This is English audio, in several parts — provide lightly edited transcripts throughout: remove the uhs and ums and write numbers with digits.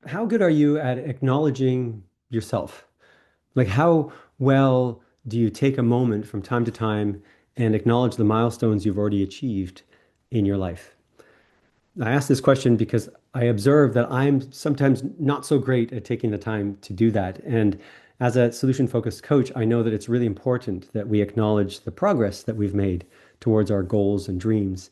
how good are you at acknowledging yourself? Like, how well do you take a moment from time to time and acknowledge the milestones you've already achieved in your life? I ask this question because I observe that I'm sometimes not so great at taking the time to do that. And as a solution-focused coach, I know that it's really important that we acknowledge the progress that we've made towards our goals and dreams.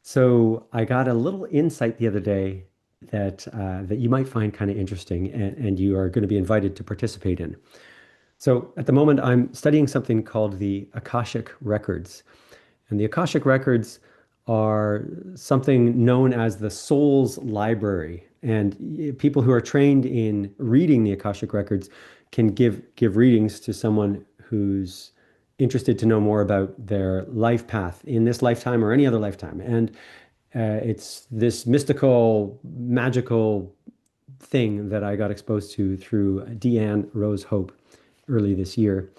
So I got a little insight the other day that you might find kind of interesting, and you are going to be invited to participate in. So at the moment, I'm studying something called the Akashic Records. And the Akashic Records are something known as the soul's library. And people who are trained in reading the Akashic Records can give readings to someone who's interested to know more about their life path in this lifetime or any other lifetime. And it's this mystical, magical thing that I got exposed to through Deanne Rose Hope early this year.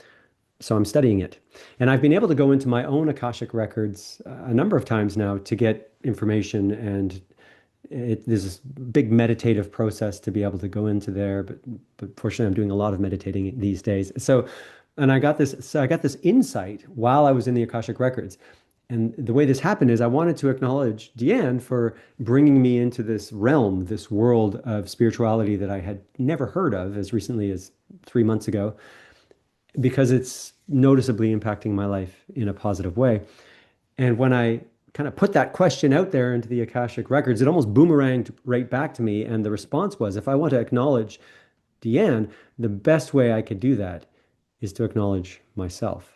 So I'm studying it. And I've been able to go into my own Akashic records a number of times now to get information. And there's this big meditative process to be able to go into there. But fortunately, I'm doing a lot of meditating these days. And I got this insight while I was in the Akashic records. And the way this happened is I wanted to acknowledge Deanne for bringing me into this realm, this world of spirituality that I had never heard of as recently as 3 months ago, because it's noticeably impacting my life in a positive way. And when I kind of put that question out there into the Akashic records, it almost boomeranged right back to me. And the response was, if I want to acknowledge Deanne, the best way I could do that is to acknowledge myself.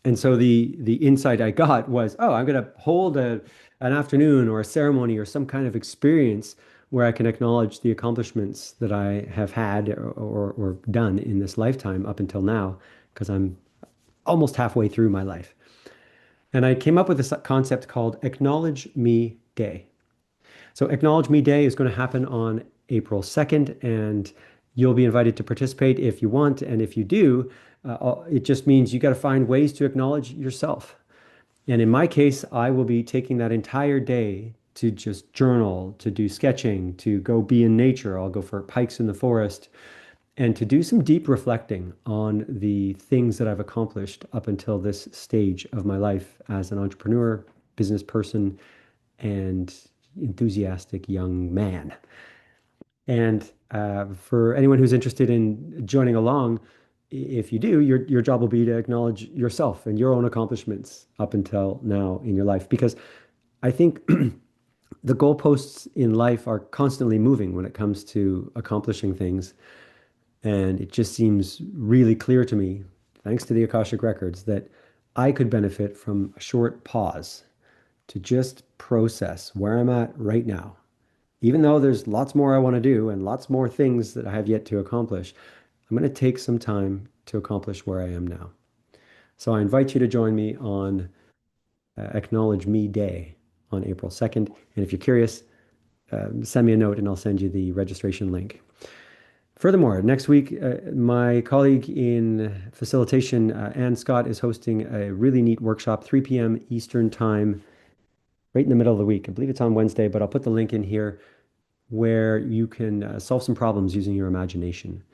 And so the insight I got was, oh, I'm going to hold an afternoon or a ceremony or some kind of experience where I can acknowledge the accomplishments that I have had or done in this lifetime up until now, because I'm almost halfway through my life. And I came up with this concept called Acknowledge Me Day. So Acknowledge Me Day is going to happen on April 2nd, and you'll be invited to participate if you want. And if you do, it just means you got to find ways to acknowledge yourself. And in my case, I will be taking that entire day to just journal, to do sketching, to go be in nature. I'll go for hikes in the forest and to do some deep reflecting on the things that I've accomplished up until this stage of my life as an entrepreneur, business person, and enthusiastic young man. And for anyone who's interested in joining along, if you do, your job will be to acknowledge yourself and your own accomplishments up until now in your life. Because I think the goalposts in life are constantly moving when it comes to accomplishing things. And it just seems really clear to me, thanks to the Akashic Records, that I could benefit from a short pause to just process where I'm at right now. Even though there's lots more I want to do and lots more things that I have yet to accomplish, I'm going to take some time to accomplish where I am now. So I invite you to join me on Acknowledge Me Day on April 2nd. And if you're curious, send me a note and I'll send you the registration link. Furthermore, next week, my colleague in facilitation, Ann Scott, is hosting a really neat workshop, 3 p.m. Eastern Time, right in the middle of the week. I believe it's on Wednesday, but I'll put the link in here where you can solve some problems using your imagination.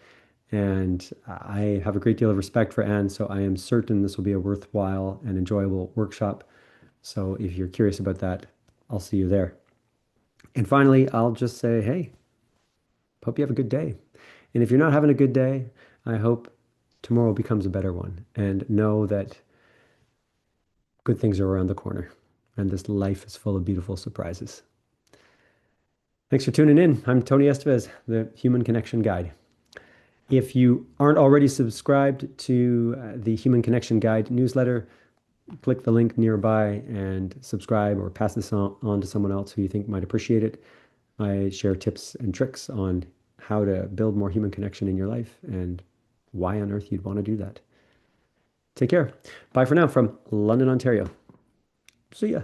And I have a great deal of respect for Anne, so I am certain this will be a worthwhile and enjoyable workshop. So if you're curious about that, I'll see you there. And finally, I'll just say, hey, hope you have a good day. And if you're not having a good day, I hope tomorrow becomes a better one. And know that good things are around the corner. And this life is full of beautiful surprises. Thanks for tuning in. I'm Tony Estevez, the Human Connection Guide. If you aren't already subscribed to the Human Connection Guide newsletter, click the link nearby and subscribe or pass this on to someone else who you think might appreciate it. I share tips and tricks on how to build more human connection in your life and why on earth you'd want to do that. Take care. Bye for now from London, Ontario. See ya.